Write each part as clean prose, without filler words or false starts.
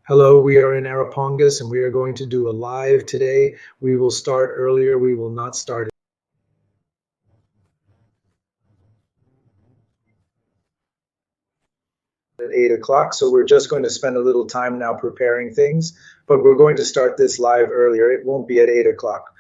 Hello, we are in Arapongas and we are going to do a live today. We will start earlier. We will not start at 8 o'clock. So we're just going to spend a little time now preparing things, but we're going to start this live earlier. It won't be at 8 o'clock.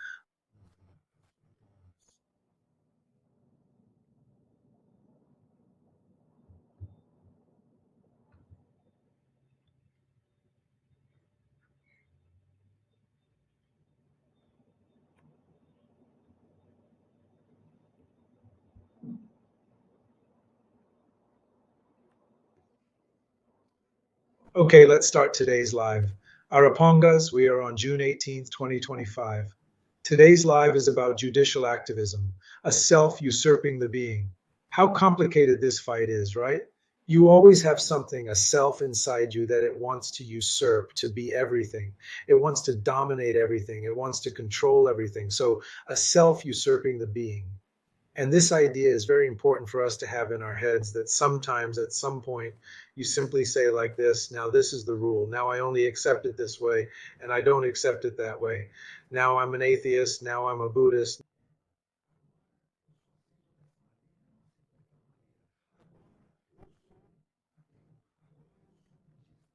Okay, let's start today's live. Arapongas, we are on June 18th, 2025. Today's live is about judicial activism, a self usurping the being. How complicated this fight is, right? You always have something, a self inside you that it wants to usurp, to be everything. It wants to dominate everything. It wants to control everything. So, a self usurping the being. And this idea is very important for us to have in our heads that sometimes at some point you simply say like this, now this is the rule. Now I only accept it this way and I don't accept it that way. Now I'm an atheist. Now I'm a Buddhist.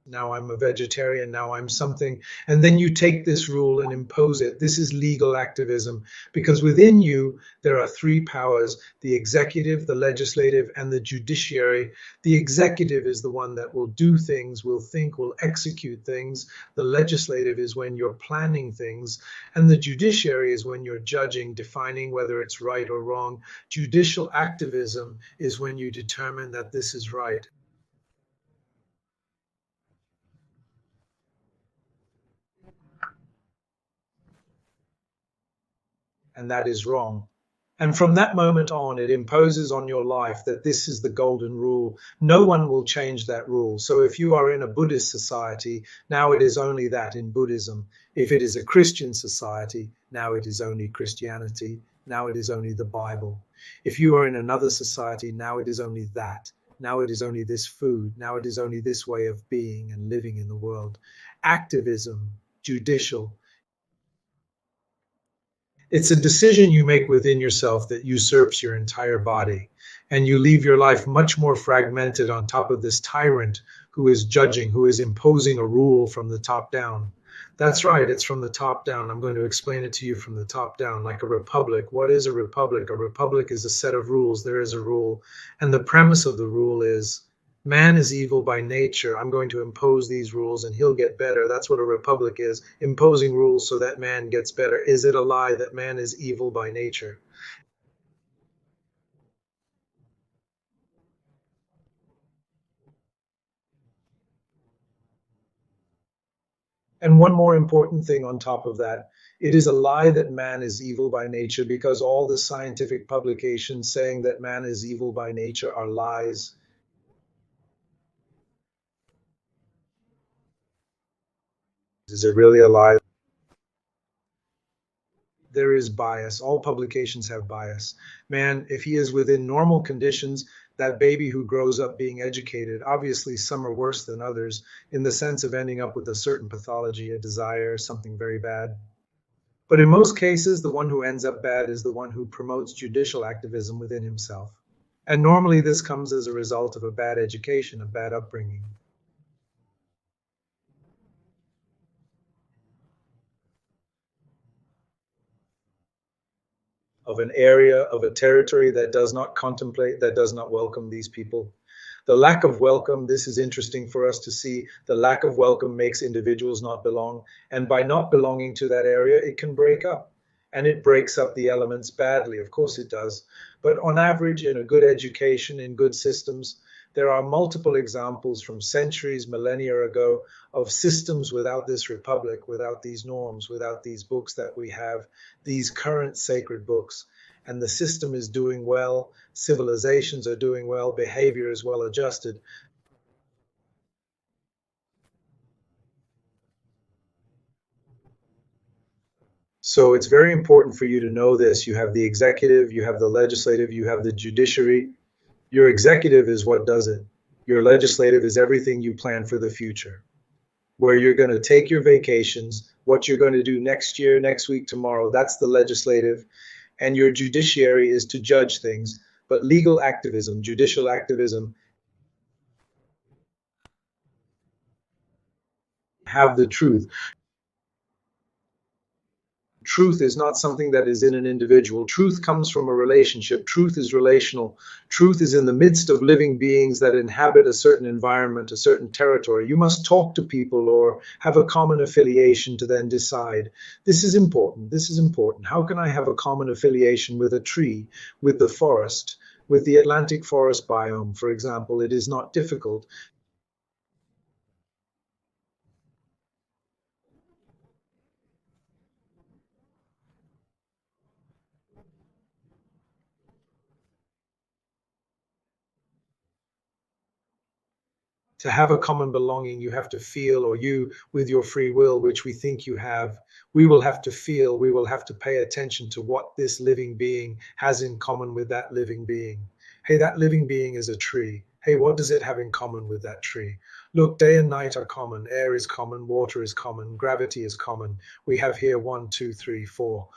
Now I'm a vegetarian, now I'm something. And then you take this rule and impose it. This is legal activism because within you, there are three powers: the executive, the legislative, and the judiciary. The executive is the one that will do things, will think, will execute things. The legislative is when you're planning things. And the judiciary is when you're judging, defining whether it's right or wrong. Judicial activism is when you determine that this is right. And that is wrong. And from that moment on, it imposes on your life that this is the golden rule. No one will change that rule. So if you are in a Buddhist society, now it is only that in Buddhism. If it is a Christian society, now it is only Christianity. Now it is only the Bible. If you are in another society, now it is only that. Now it is only this food. Now it is only this way of being and living in the world. Activism, judicial, it's a decision you make within yourself that usurps your entire body. And you leave your life much more fragmented on top of this tyrant who is judging, who is imposing a rule from the top down. That's right, it's from the top down. I'm going to explain it to you from the top down, like a republic. What is a republic? A republic is a set of rules. There is a rule. And the premise of the rule is man is evil by nature. I'm going to impose these rules and he'll get better. That's what a republic is, imposing rules so that man gets better. Is it a lie that man is evil by nature? And one more important thing on top of that, it is a lie that man is evil by nature because all the scientific publications saying that man is evil by nature are lies. Is it really a lie? There is bias. All publications have bias. Man, if he is within normal conditions, that baby who grows up being educated, obviously some are worse than others in the sense of ending up with a certain pathology, a desire, something very bad. But in most cases, the one who ends up bad is the one who promotes judicial activism within himself. And normally this comes as a result of a bad education, a bad upbringing, of an area, of a territory that does not contemplate, that does not welcome these people. The lack of welcome, this is interesting for us to see. The lack of welcome makes individuals not belong. And by not belonging to that area, it can break up. And it breaks up the elements badly. Of course it does. But on average, in a good education, in good systems, there are multiple examples from centuries, millennia ago, of systems without this republic, without these norms, without these books that we have, these current sacred books. And the system is doing well, civilizations are doing well, behavior is well adjusted. So it's very important for you to know this. You have the executive, you have the legislative, you have the judiciary. Your executive is what does it. Your legislative is everything you plan for the future. where you're going to take your vacations, what you're going to do next year, next week, tomorrow. That's the legislative. And your judiciary is to judge things. But legal activism, judicial activism, have the truth. Truth is not something that is in an individual. Truth comes from a relationship. Truth is relational. Truth is in the midst of living beings that inhabit a certain environment, a certain territory. You must talk to people or have a common affiliation to then decide. This is important. This is important. How can I have a common affiliation with a tree, with the forest, with the Atlantic forest biome, for example? It is not difficult. To have a common belonging, you have to feel, or you, with your free will, which we think you have, we will have to feel, we will have to pay attention to what this living being has in common with that living being. Hey, that living being is a tree. Hey, what does it have in common with that tree? Look, day and night are common, air is common, water is common, gravity is common. We have here one, two, three, four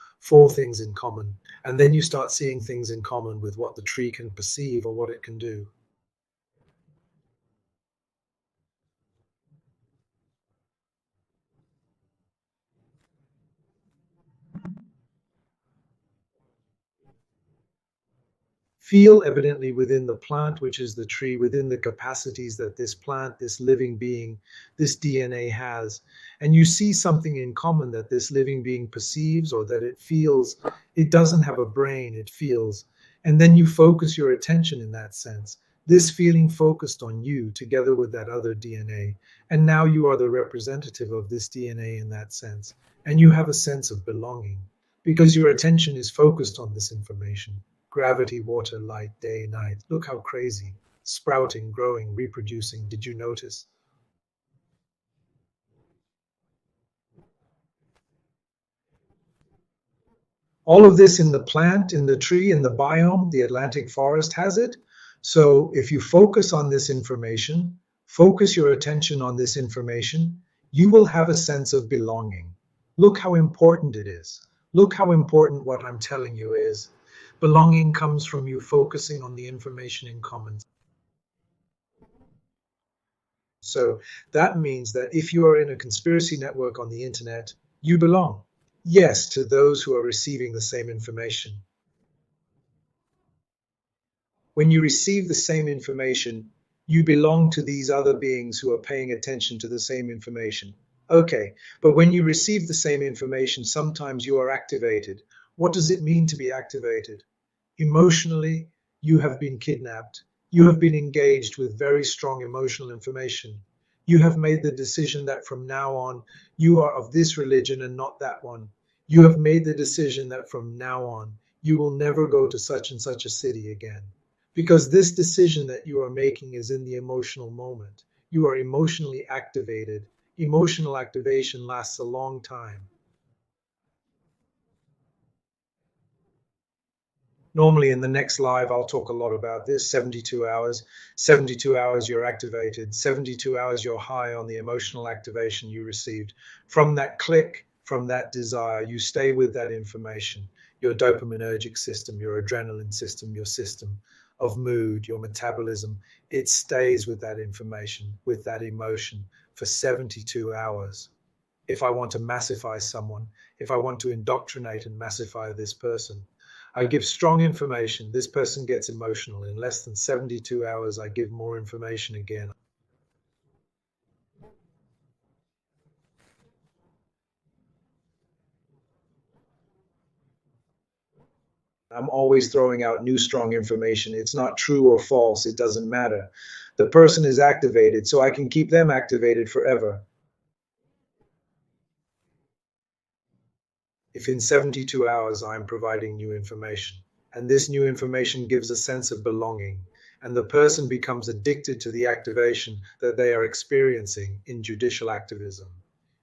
things in common. And then you start seeing things in common with what the tree can perceive or what it can do. Feel evidently within the plant, which is the tree, within the capacities that this plant, this living being, this DNA has. And you see something in common that this living being perceives or that it feels. It doesn't have a brain, it feels. And then you focus your attention in that sense. This feeling focused on you together with that other DNA. And now you are the representative of this DNA in that sense. And you have a sense of belonging because your attention is focused on this information. Gravity, water, light, day, night. Look how crazy. Sprouting, growing, reproducing. Did you notice? All of this in the plant, in the tree, in the biome, the Atlantic forest has it. So if you focus on this information, focus your attention on this information, you will have a sense of belonging. Look how important it is. Look how important what I'm telling you is. Belonging comes from you focusing on the information in common. So that means that if you are in a conspiracy network on the internet, you belong. Yes, to those who are receiving the same information. When you receive the same information, you belong to these other beings who are paying attention to the same information. Okay, but when you receive the same information, sometimes you are activated. What does it mean to be activated? Emotionally, you have been kidnapped. You have been engaged with very strong emotional information. You have made the decision that from now on, you are of this religion and not that one. You have made the decision that from now on, you will never go to such and such a city again. Because this decision that you are making is in the emotional moment. You are emotionally activated. Emotional activation lasts a long time. Normally, in the next live, I'll talk a lot about this 72 hours. 72 hours you're activated, 72 hours you're high on the emotional activation you received. From that click, from that desire, you stay with that information. Your dopaminergic system, your adrenaline system, your system of mood, your metabolism, it stays with that information, with that emotion for 72 hours. If I want to massify someone, if I want to indoctrinate and massify this person, I give strong information. This person gets emotional. In less than 72 hours, I give more information again. I'm always throwing out new strong information. It's not true or false. It doesn't matter. The person is activated, so I can keep them activated forever. If in 72 hours I'm providing new information, and this new information gives a sense of belonging, and the person becomes addicted to the activation that they are experiencing in judicial activism.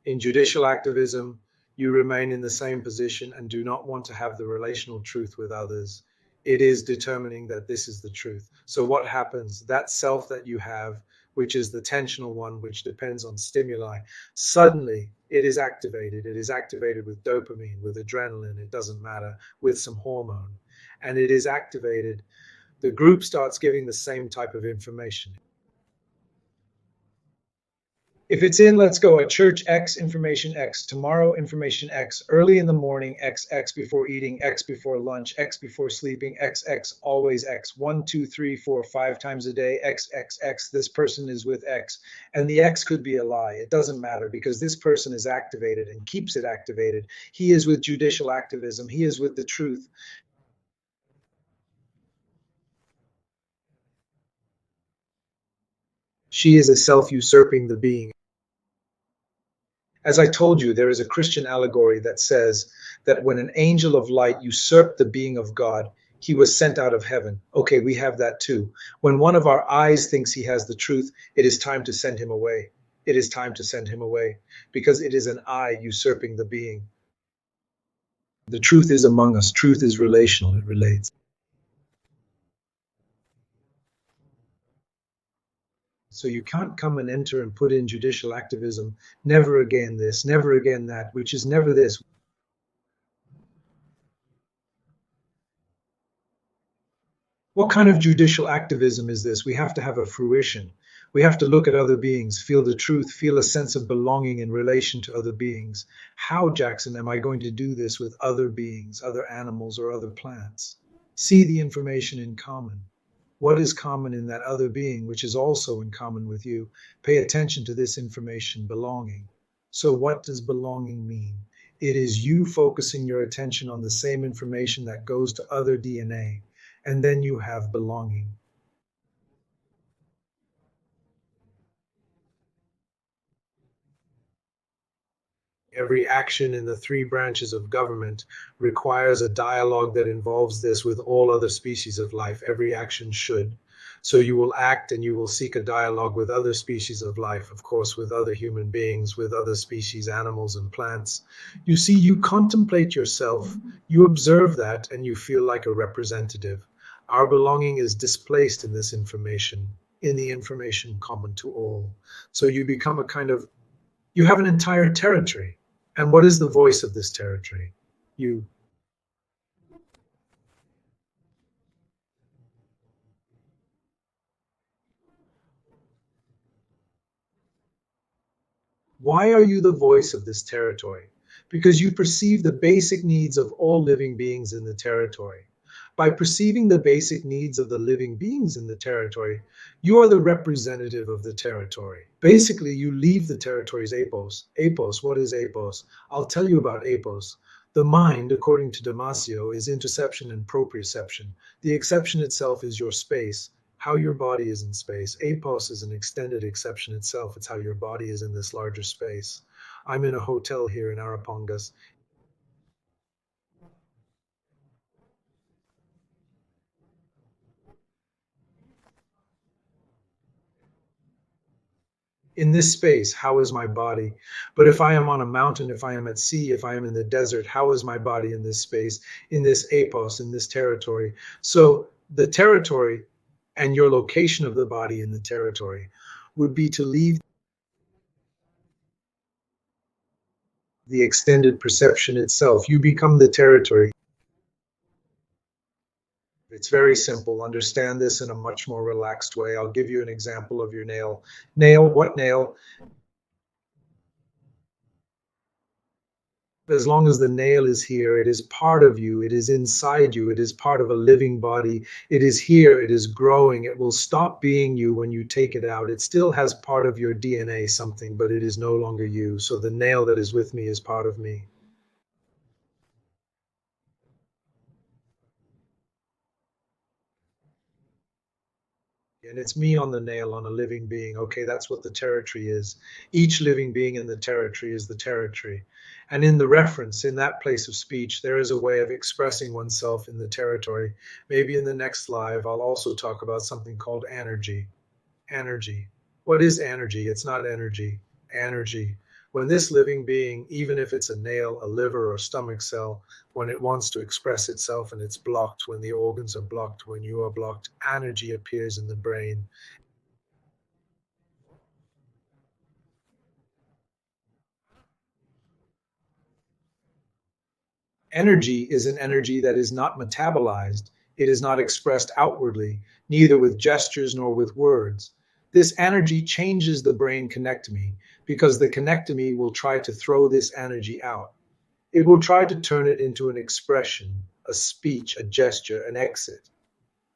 In judicial activism, you remain in the same position and do not want to have the relational truth with others. It is determining that this is the truth. So what happens? That self that you have which is the tensional one, which depends on stimuli, suddenly it is activated. It is activated with dopamine, with adrenaline, it doesn't matter, with some hormone. And it is activated. The group starts giving the same type of information. If it's in, let's go at church X, information X, tomorrow, information X, early in the morning, X, X before eating, X before lunch, X before sleeping, X, X, always X, 1, 2, 3, 4, 5 times a day, X, X, X, this person is with X. And the X could be a lie. It doesn't matter because this person is activated and keeps it activated. He is with judicial activism. He is with the truth. She is a self-usurping the being. As I told you, there is a Christian allegory that says that when an angel of light usurped the being of God, he was sent out of heaven. Okay, we have that too. When one of our eyes thinks he has the truth, it is time to send him away. It is time to send him away because it is an eye usurping the being. The truth is among us. Truth is relational. It relates. So you can't come and enter and put in judicial activism, never again this, never again that, which is never this. What kind of judicial activism is this? We have to have a fruition. We have to look at other beings, feel the truth, feel a sense of belonging in relation to other beings. How, Jackson, am I going to do this with other beings, other animals, or other plants? See the information in common. What is common in that other being, which is also in common with you? Pay attention to this information, belonging. So, what does belonging mean? It is you focusing your attention on the same information that goes to other DNA, and then you have belonging. Every action in the three branches of government requires a dialogue that involves this with all other species of life. Every action should. So you will act and you will seek a dialogue with other species of life, of course, with other human beings, with other species, animals, and plants. You see, you contemplate yourself, you observe that, and you feel like a representative. Our belonging is displaced in this information, in the information common to all. So you become a kind of, you have an entire territory. And what is the voice of this territory? You. Why are you the voice of this territory? Because you perceive the basic needs of all living beings in the territory. By perceiving the basic needs of the living beings in the territory, you are the representative of the territory. Basically, you leave the territory's apos. Apos, what is apos? I'll tell you about apos. The mind, according to Damasio, is interception and proprioception. The exception itself is your space, how your body is in space. Apos is an extended exception itself. It's how your body is in this larger space. I'm in a hotel here in Arapongas. In this space, how is my body? But if I am on a mountain, if I am at sea, if I am in the desert, how is my body in this space, in this apos, in this territory? So the territory and your location of the body in the territory would be to leave the extended perception itself. You become the territory. It's very simple. Understand this in a much more relaxed way. I'll give you an example of your nail. Nail, what nail? As long as the nail is here, it is part of you, it is inside you, it is part of a living body, it is here, it is growing, it will stop being you when you take it out. It still has part of your DNA, something, but it is no longer you. So the nail that is with me is part of me. And it's me on the nail on a living being. Okay, that's what the territory is. Each living being in the territory is the territory. And in the reference, in that place of speech, there is a way of expressing oneself in the territory. Maybe in the next live, I'll also talk about something called energy. Energy. What is energy? It's not energy. Energy. When this living being, even if it's a nail, a liver, or stomach cell, when it wants to express itself and it's blocked, when the organs are blocked, when you are blocked, energy appears in the brain. Energy is an energy that is not metabolized, it is not expressed outwardly, neither with gestures nor with words. This energy changes the brain connectomy because the connectomy will try to throw this energy out. It will try to turn it into an expression, a speech, a gesture, an exit.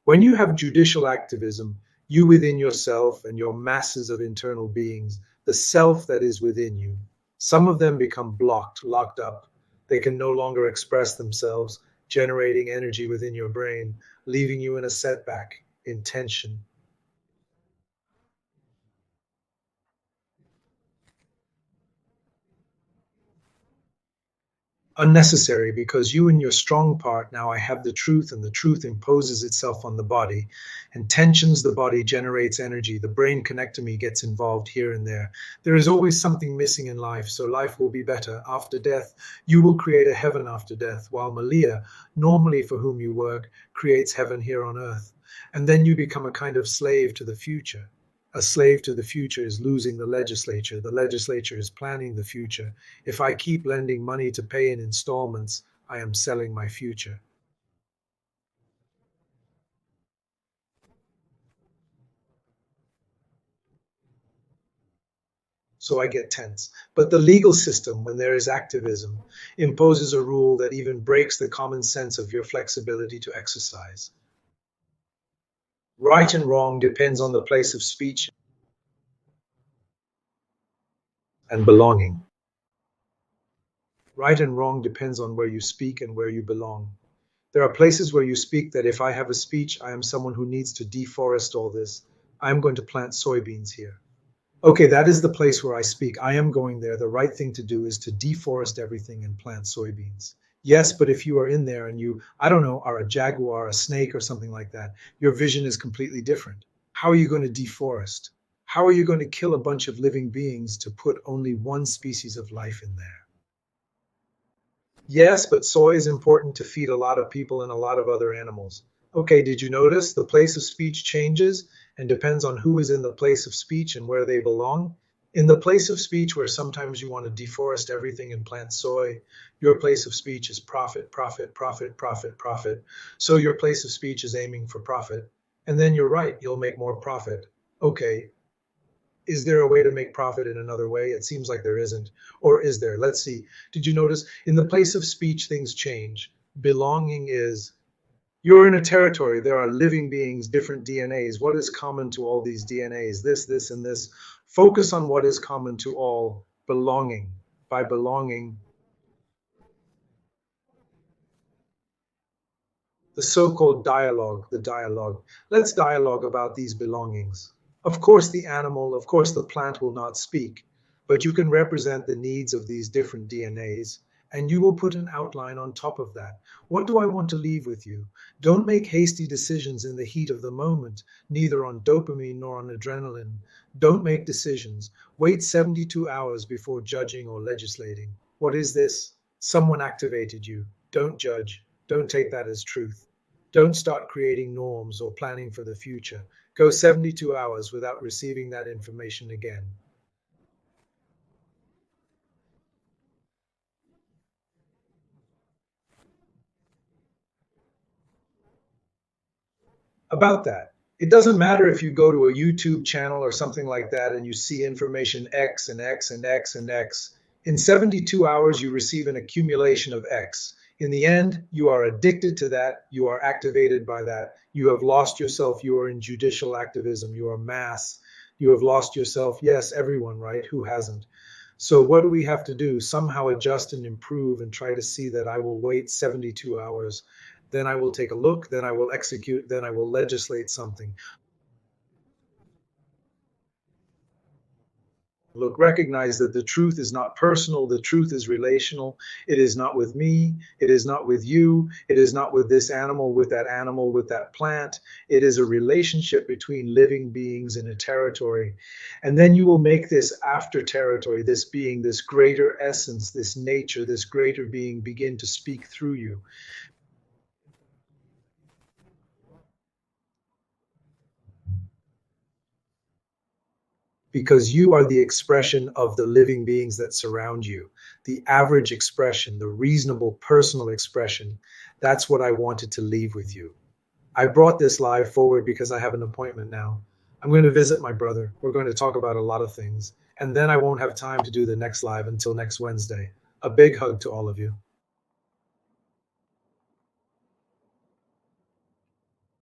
When you have judicial activism, you within yourself and your masses of internal beings, the self that is within you, some of them become blocked, locked up. They can no longer express themselves, generating energy within your brain, leaving you in a setback, in tension. Unnecessary because you and your strong part now I have the truth, and the truth imposes itself on the body and tensions the body, generates energy. The brain connectomy gets involved here and there. There is always something missing in life, so life will be better after death. You will create a heaven after death, while Malia, normally for whom you work, creates heaven here on earth. And then you become a kind of slave to the future. A slave to the future is losing the legislature. The legislature is planning the future. If I keep lending money to pay in installments, I am selling my future. So I get tense. But the legal system, when there is activism, imposes a rule that even breaks the common sense of your flexibility to exercise. Right and wrong depends on the place of speech and belonging. Right and wrong depends on where you speak and where you belong. There are places where you speak that if I have a speech, I am someone who needs to deforest all this. I am going to plant soybeans here. Okay, that is the place where I speak. I am going there. The right thing to do is to deforest everything and plant soybeans. Yes, but if you are in there and you, I don't know, are a jaguar, a snake, or something like that, your vision is completely different. How are you going to deforest? How are you going to kill a bunch of living beings to put only one species of life in there? Yes, but soy is important to feed a lot of people and a lot of other animals. Okay, did you notice the place of speech changes and depends on who is in the place of speech and where they belong? In the place of speech, where sometimes you want to deforest everything and plant soy, your place of speech is profit, profit, profit, profit, profit. So your place of speech is aiming for profit. And then you're right, you'll make more profit. Okay, is there a way to make profit in another way? It seems like there isn't. Or is there? Let's see. Did you notice in the place of speech, things change? Belonging is you're in a territory. There are living beings, different DNAs. What is common to all these DNAs? This, and this. Focus on what is common to all. Belonging. By belonging, the so-called dialogue, the dialogue. Let's dialogue about these belongings. Of course, the animal, of course, the plant will not speak, but you can represent the needs of these different DNAs, and you will put an outline on top of that. What do I want to leave with you? Don't make hasty decisions in the heat of the moment, neither on dopamine nor on adrenaline. Don't make decisions. Wait 72 hours before judging or legislating. What is this? Someone activated you. Don't judge. Don't take that as truth. Don't start creating norms or planning for the future. Go 72 hours without receiving that information again. About that, it doesn't matter if you go to a YouTube channel or something like that and you see information X and X and X and X. In 72 hours, you receive an accumulation of X. In the end, you are addicted to that. You are activated by that. You have lost yourself. You are in judicial activism. You are mass. You have lost yourself. Yes, everyone, right? Who hasn't? So what do we have to do? Somehow adjust and improve and try to see that I will wait 72 hours. Then I will take a look. Then I will execute. Then I will legislate something. Look, recognize that the truth is not personal. The truth is relational. It is not with me. It is not with you. It is not with this animal, with that plant. It is a relationship between living beings in a territory. And then you will make this after territory, this being, this greater essence, this nature, this greater being begin to speak through you. because you are the expression of the living beings that surround you, the average expression, the reasonable personal expression. That's what I wanted to leave with you. I brought this live forward because I have an appointment now. I'm going to visit my brother. We're going to talk about a lot of things. And then I won't have time to do the next live until next Wednesday. A big hug to all of you.